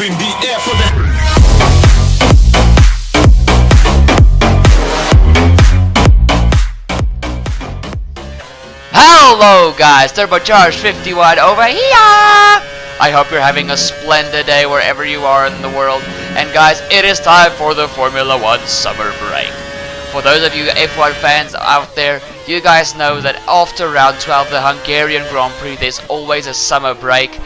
in the air for the... Hello guys, Turbocharged 51 over here! I hope you're having a splendid day wherever you are in the world. And guys, it is time for the Formula 1 summer break. For those of you F1 fans out there, you guys know that after round 12, the Hungarian Grand Prix, there's always a summer break.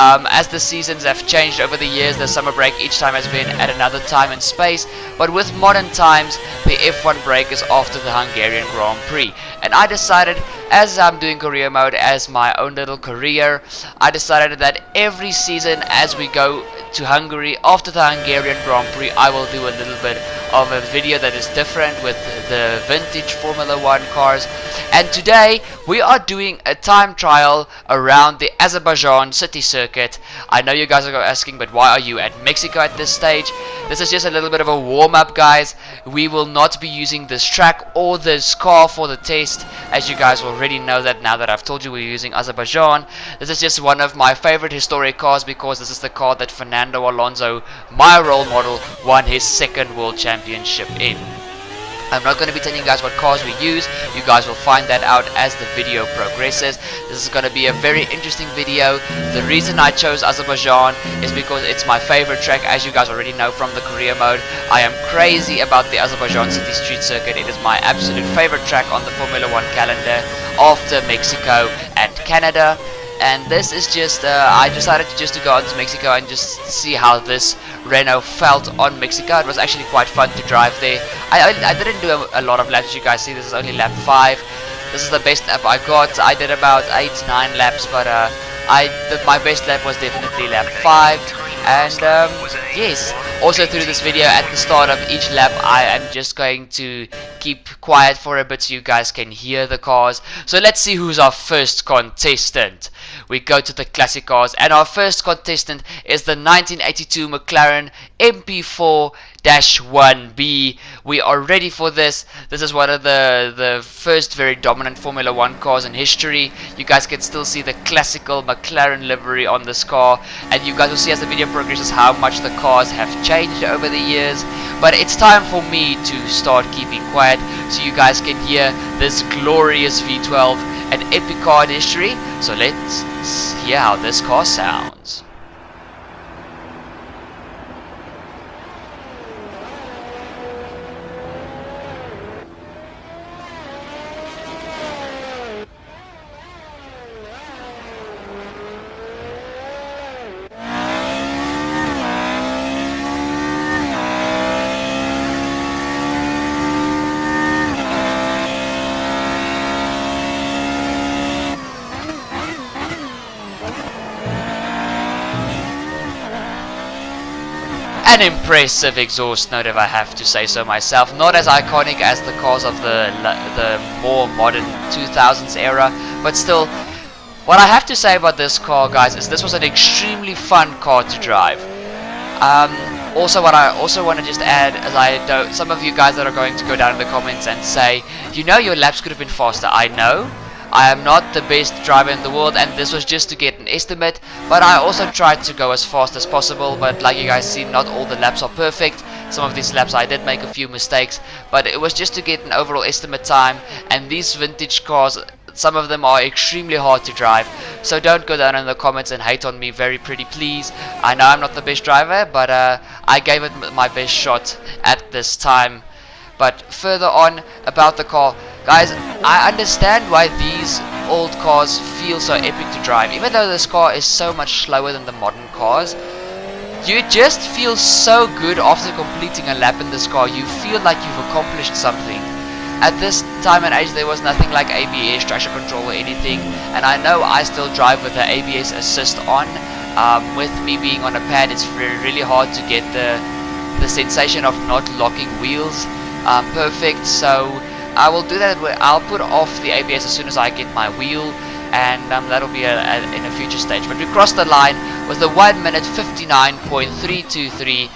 As the seasons have changed over the years, the summer break each time has been at another time and space, but with modern times, the F1 break is after the Hungarian Grand Prix. And I decided, as I'm doing career mode as my own little career, I decided that every season as we go to Hungary after the Hungarian Grand Prix, I will do a little bit of a video that is different with the vintage Formula 1 cars. And today we are doing a time trial around the Azerbaijan city circuit. I know you guys are asking, but why are you at Mexico at this stage? This is just a little bit of a warm-up, guys. We will not be using this track or this car for the test, as you guys already know that now that I've told you we're using Azerbaijan. This is just one of my favorite historic cars because this is the car that Fernando Alonso, my role model, won his second world championship in. I'm not going to be telling you guys what cars we use. You guys will find that out as the video progresses. This is going to be a very interesting video. The reason I chose Azerbaijan is because it's my favorite track, as you guys already know from the career mode. I am crazy about the Azerbaijan City Street Circuit. It is my absolute favorite track on the Formula 1 calendar after Mexico and Canada. And this is just, I decided to go out to Mexico and just see how this Renault felt on Mexico. It was actually quite fun to drive there. I didn't do a lot of laps, as you guys see. This is only lap 5. This is the best lap I got. I did about 8-9 laps, but my best lap was definitely lap 5. And yes, also through this video at the start of each lap, I am just going to keep quiet for a bit so you guys can hear the cars. So let's see who's our first contestant. We go to the classic cars, and our first contestant is the 1982 McLaren MP4-1B. We are ready for this. This is one of the first very dominant Formula 1 cars in history. You guys can still see the classical McLaren livery on this car, and you guys will see as the video progresses how much the cars have changed over the years. But it's time for me to start keeping quiet so you guys can hear this glorious V12, an epic car in history. So let's hear how this car sounds. An impressive exhaust note, if I have to say so myself. Not as iconic as the cars of the more modern 2000s era, but still, what I have to say about this car, guys, is this was an extremely fun car to drive. Also, what I also want to just add, as I know some of you guys that are going to go down in the comments and say, you know, your laps could have been faster. I know. I am not the best driver in the world, and this was just to get an estimate, but I also tried to go as fast as possible. But like you guys see, not all the laps are perfect. Some of these laps I did make a few mistakes, but it was just to get an overall estimate time. And these vintage cars, some of them are extremely hard to drive, so don't go down in the comments and hate on me very pretty, please. I know I'm not the best driver, but I gave it my best shot at this time. But further on about the car, guys, I understand why these old cars feel so epic to drive. Even though this car is so much slower than the modern cars, you just feel so good after completing a lap in this car. You feel like you've accomplished something. At this time and age, there was nothing like ABS, traction control or anything, and I know I still drive with the ABS assist on. With me being on a pad, it's really hard to get the sensation of not locking wheels perfect, so I will do that. I'll put off the ABS as soon as I get my wheel, and that'll be in a future stage. But we crossed the line with the 1 minute 59.323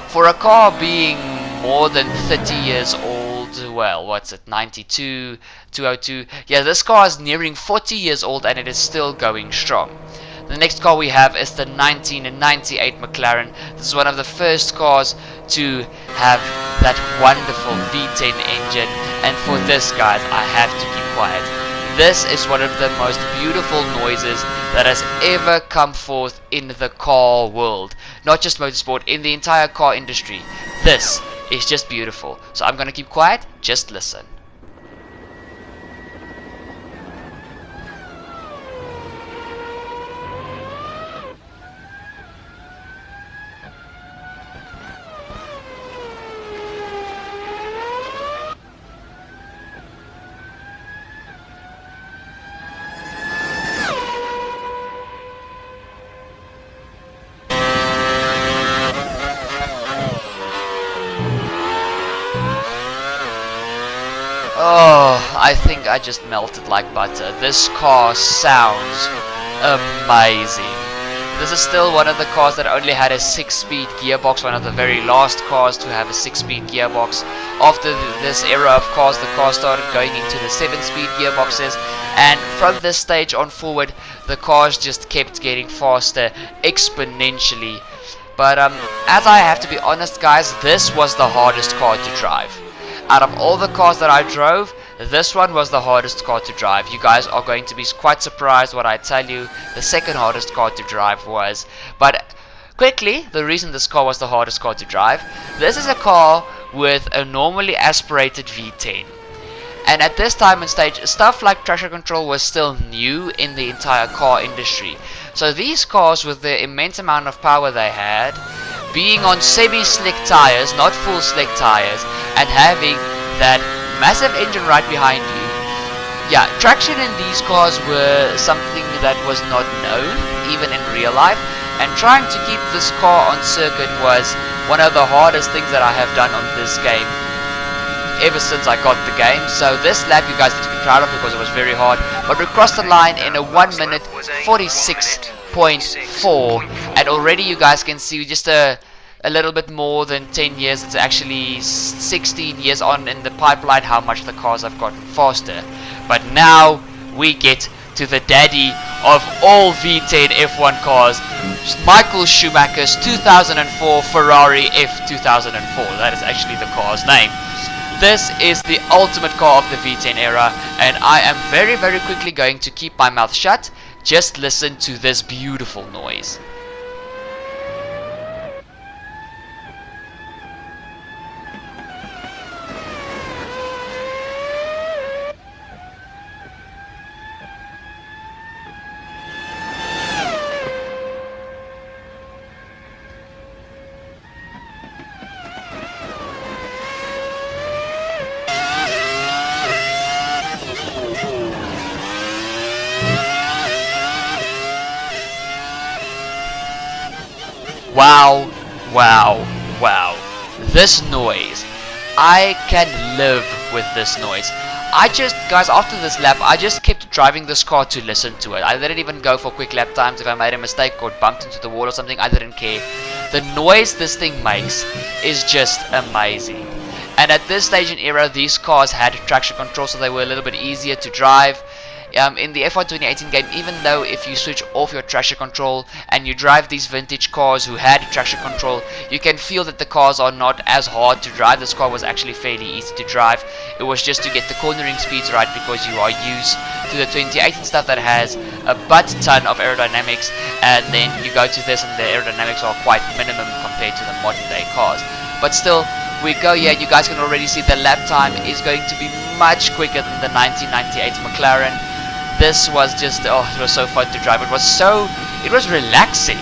for a car being more than 30 years old. Well, what's it, 92, 202? Yeah, this car is nearing 40 years old and it is still going strong. The The next car we have is the 1998 McLaren. This is one of the first cars to have that wonderful V10 engine, and for this, guys, I have to keep quiet. This is one of the most beautiful noises that has ever come forth in the car world. Not just motorsport, in the entire car industry. This is just beautiful. So I'm gonna keep quiet, just listen. Oh, I think I just melted like butter. This car sounds amazing. This is still one of the cars that only had a 6-speed gearbox, one of the very last cars to have a 6-speed gearbox. After this era of cars, the car started going into the 7-speed gearboxes, and from this stage on forward, the cars just kept getting faster exponentially. But as I have to be honest, guys, this was the hardest car to drive. Out of all the cars that I drove, this one was the hardest car to drive. You guys are going to be quite surprised what I tell you the second hardest car to drive was. But quickly, the reason this car was the hardest car to drive, this is a car with a normally aspirated V10. And at this time and stage, stuff like traction control was still new in the entire car industry. So these cars, with the immense amount of power they had, being on semi-slick tires, not full slick tires, and having that massive engine right behind you. Yeah, traction in these cars were something that was not known, even in real life, and trying to keep this car on circuit was one of the hardest things that I have done on this game ever since I got the game. So this lap you guys need to be proud of because it was very hard, but we crossed the line in a 1 minute 46.4, and already you guys can see just a little bit more than 10 years, it's actually 16 years on in the pipeline, how much the cars have gotten faster. But now we get to the daddy of all V10 F1 cars, Michael Schumacher's 2004 Ferrari F2004. That is actually the car's name. This is the ultimate car of the V10 era, and I am very quickly going to keep my mouth shut. Just listen to this beautiful noise. Wow, wow, wow. This noise. I can live with this noise. Guys, after this lap, I just kept driving this car to listen to it. I didn't even go for quick lap times. If I made a mistake or bumped into the wall or something, I didn't care. The noise this thing makes is just amazing. And at this stage in era, these cars had traction control, so they were a little bit easier to drive. In the F1 2018 game, even though if you switch off your traction control and you drive these vintage cars who had traction control, you can feel that the cars are not as hard to drive. This car was actually fairly easy to drive. It was just to get the cornering speeds right, because you are used to the 2018 stuff that has a butt ton of aerodynamics, and then you go to this and the aerodynamics are quite minimum compared to the modern day cars. But still, we go here. You guys can already see the lap time is going to be much quicker than the 1998 McLaren. This was just, oh, it was so fun to drive. It was relaxing.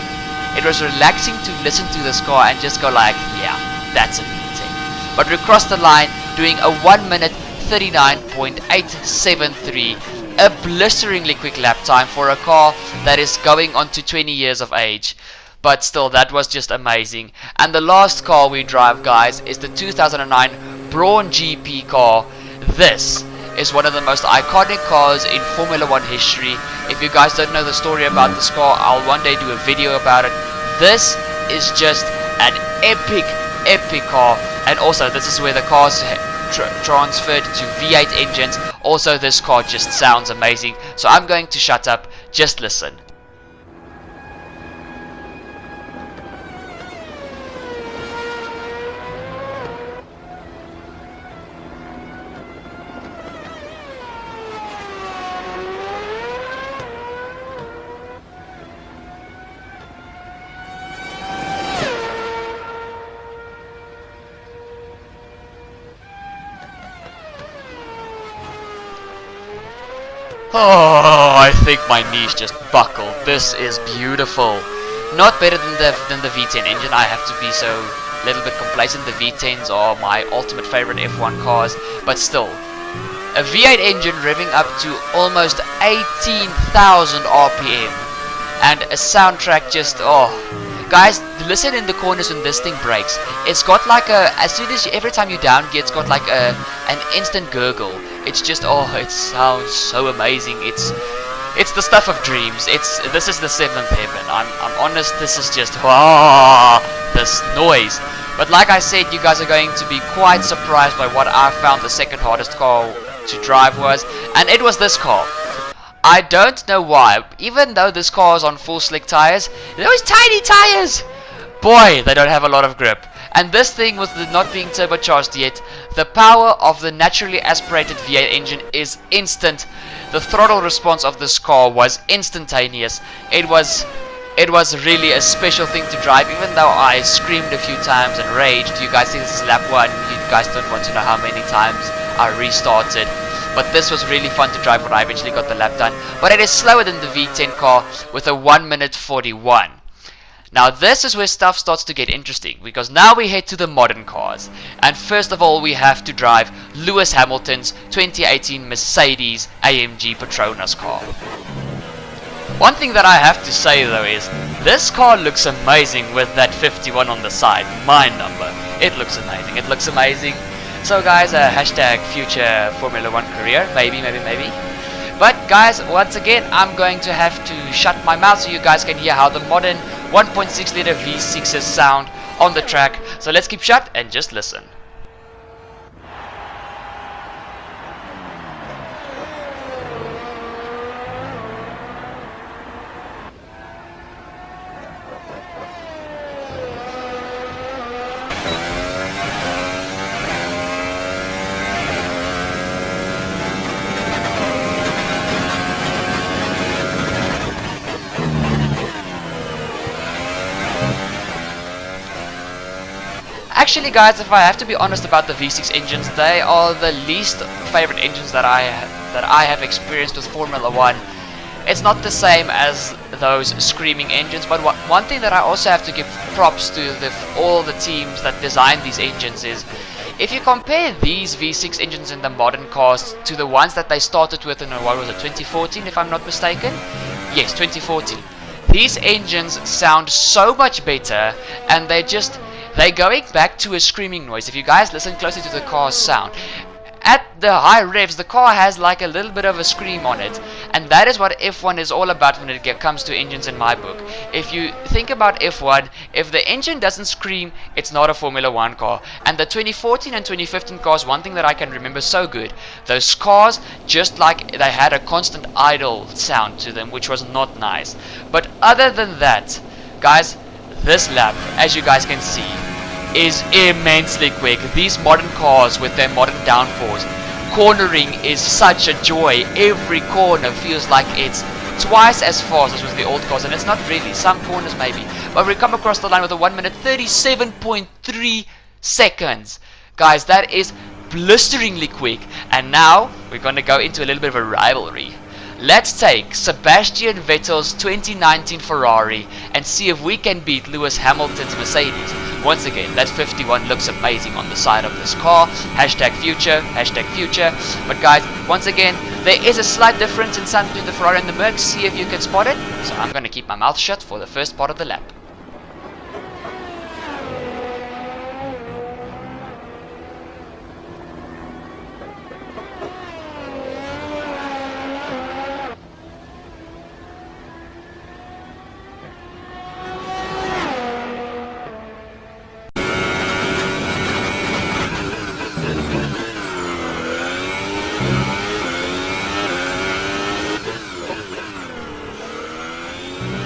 It was relaxing to listen to this car and just go like, yeah, that's a V10. But we crossed the line doing a 1 minute 39.873, a blisteringly quick lap time for a car that is going on to 20 years of age. But still, that was just amazing. And the last car we drive, guys, is the 2009 Brawn GP car. This is one of the most iconic cars in Formula 1 history. If you guys don't know the story about this car, I'll one day do a video about it. This is just an epic car. And also, this is where the cars transferred to V8 engines. Also, this car just sounds amazing. So I'm going to shut up. Just listen. Oh, I think my knees just buckled. This is beautiful. Not better than the V10 engine. I have to be so little bit complacent. The V10s are my ultimate favorite F1 cars, but still, a V8 engine revving up to almost 18,000 RPM, and a soundtrack just Guys, listen in the corners when this thing breaks. It's got like every time you down gear, it's got like an instant gurgle. It's just, it sounds so amazing. It's the stuff of dreams. This is the seventh heaven. I'm honest, this is just, this noise. But like I said, you guys are going to be quite surprised by what I found the second hardest car to drive was, and it was this car. I don't know why, even though this car is on full slick tires, those tiny tires, boy, they don't have a lot of grip. And this thing, with not being turbocharged yet, the power of the naturally aspirated V8 engine is instant. The throttle response of this car was instantaneous. It was really a special thing to drive, even though I screamed a few times and raged. You guys see this is lap 1, you guys don't want to know how many times I restarted. But this was really fun to drive when I eventually got the lap done. But it is slower than the V10 car with a 1 minute 41. Now this is where stuff starts to get interesting, because now we head to the modern cars. And first of all, we have to drive Lewis Hamilton's 2018 Mercedes AMG Petronas car. One thing that I have to say though is, this car looks amazing with that 51 on the side, my number. It looks amazing, it looks amazing. So guys, hashtag future Formula 1 career, maybe. But guys, once again, I'm going to have to shut my mouth so you guys can hear how the modern 1.6 liter V6s sound on the track. So let's keep shut and just listen. Actually guys, if I have to be honest about the V6 engines, they are the least favorite engines that I have experienced with Formula 1. It's not the same as those screaming engines, but one thing that I also have to give props to all the teams that designed these engines is, if you compare these V6 engines in the modern cars to the ones that they started with in, what was it, 2014 if I'm not mistaken? Yes, 2014. These engines sound so much better, and they're going back to a screaming noise. If you guys listen closely to the car's sound, at the high revs, the car has like a little bit of a scream on it, and that is what F1 is all about when it comes to engines in my book. If you think about F1, if the engine doesn't scream, it's not a Formula 1 car. And the 2014 and 2015 cars, one thing that I can remember so good, those cars just like they had a constant idle sound to them, which was not nice. But other than that, guys, this lap, as you guys can see, is immensely quick. These modern cars with their modern downforce, cornering is such a joy. Every corner feels like it's twice as fast as with the old cars, and it's not really, some corners maybe, but we come across the line with a 1 minute 37.3 seconds. Guys, that is blisteringly quick. And now we're going to go into a little bit of a rivalry. Let's take Sebastian Vettel's 2019 Ferrari and see if we can beat Lewis Hamilton's Mercedes. Once again, that 51 looks amazing on the side of this car. Hashtag future, hashtag future. But guys, once again, there is a slight difference in sound between the Ferrari and the Merc. See if you can spot it. So I'm going to keep my mouth shut for the first part of the lap.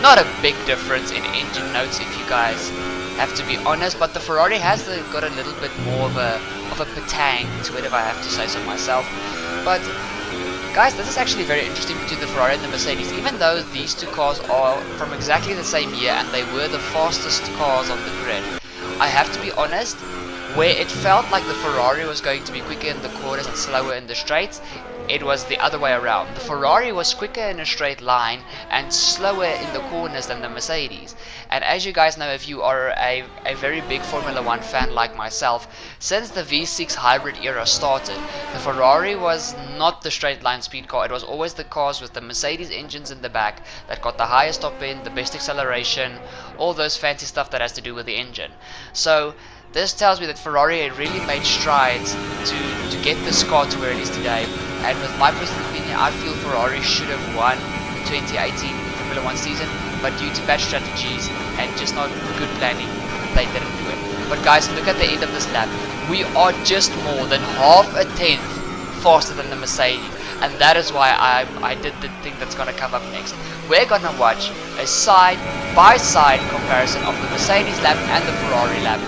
Not a big difference in engine notes, if you guys have to be honest, but the Ferrari has got a little bit more of a patang to it, if I have to say so myself. But guys, this is actually very interesting between the Ferrari and the Mercedes. Even though these two cars are from exactly the same year and they were the fastest cars on the grid, I have to be honest, Where it felt like the Ferrari was going to be quicker in the corners and slower in the straights, it was the other way around. The Ferrari was quicker in a straight line and slower in the corners than the Mercedes. And as you guys know, if you are a very big Formula 1 fan like myself, since the V6 hybrid era started, the Ferrari was not the straight line speed car. It was always the cars with the Mercedes engines in the back that got the highest top end, the best acceleration, all those fancy stuff that has to do with the engine. So this tells me that Ferrari really made strides to get this car to where it is today. And with my personal opinion, I feel Ferrari should have won the 2018 Formula 1 season, but due to bad strategies and just not good planning, they didn't do it. But guys, look at the end of this lap. We are just more than half a tenth faster than the Mercedes, and that is why I did the thing that's gonna come up next. We're gonna watch a side-by-side comparison of the Mercedes lap and the Ferrari lap,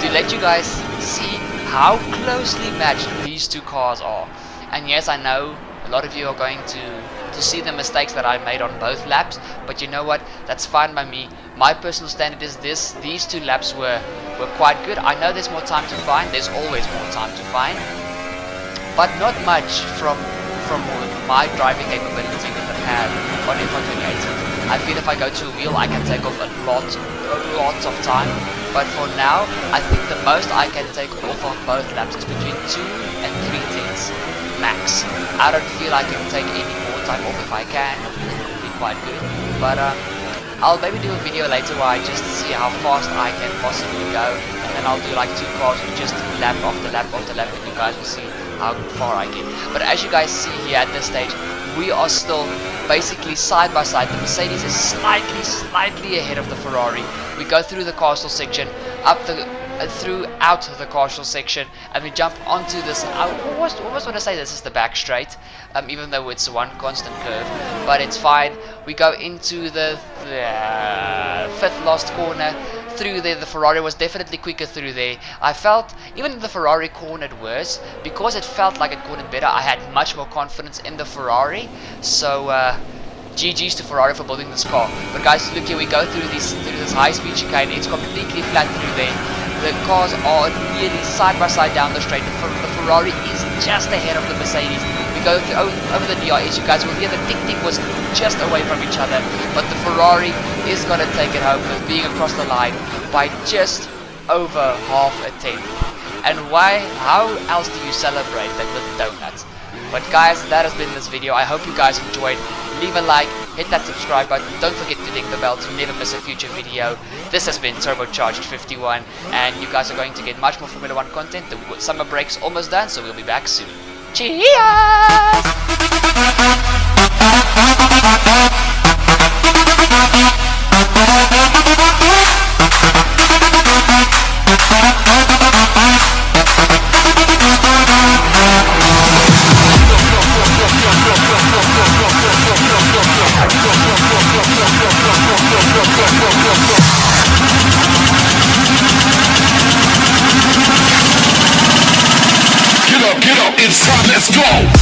to let you guys see how closely matched these two cars are. And yes, I know a lot of you are going to see the mistakes that I made on both laps, but you know what, that's fine by me. My personal standard is these two laps were quite good. I know there's more time to find, there's always more time to find, but not much from my driving capability that I had on F1 2018. I feel if I go to a wheel I can take off a lot of time, but for now I think the most I can take off on both laps is between 2 and 3 tenths max. I don't feel I can take any more time off. If I can, it would be quite good, but I'll maybe do a video later where I just see how fast I can possibly go, and then I'll do like 2 cars with just lap after lap after lap, and you guys will see how far I get. But as you guys see here at this stage, we are still basically side by side. The Mercedes is slightly ahead of the Ferrari. We go through the castle section, throughout the castle section, and we jump onto this. I almost want to say this is the back straight, even though it's one constant curve, but it's fine. We go into the 5th last corner. Through there, the Ferrari was definitely quicker through there. I felt even the Ferrari cornered worse, because it felt like it cornered better. I had much more confidence in the Ferrari, so GG's to Ferrari for building this car. But guys, look here, we go through this high-speed chicane. It's completely flat through there. The cars are nearly side by side down the straight. The Ferrari is just ahead of the Mercedes. We go over the DRS. You guys will hear the tick was just away from each other, but the Ferrari is going to take it home with being across the line by just over half a tenth. And how else do you celebrate than with donuts? But guys, that has been this video. I hope you guys enjoyed. Leave a like, hit that subscribe button, don't forget to ding the bell to never miss a future video. This has been Turbocharged 51, and you guys are going to get much more Formula 1 content. The summer break's almost done, so we'll be back soon. Cheers! Get up, it's time, let's go!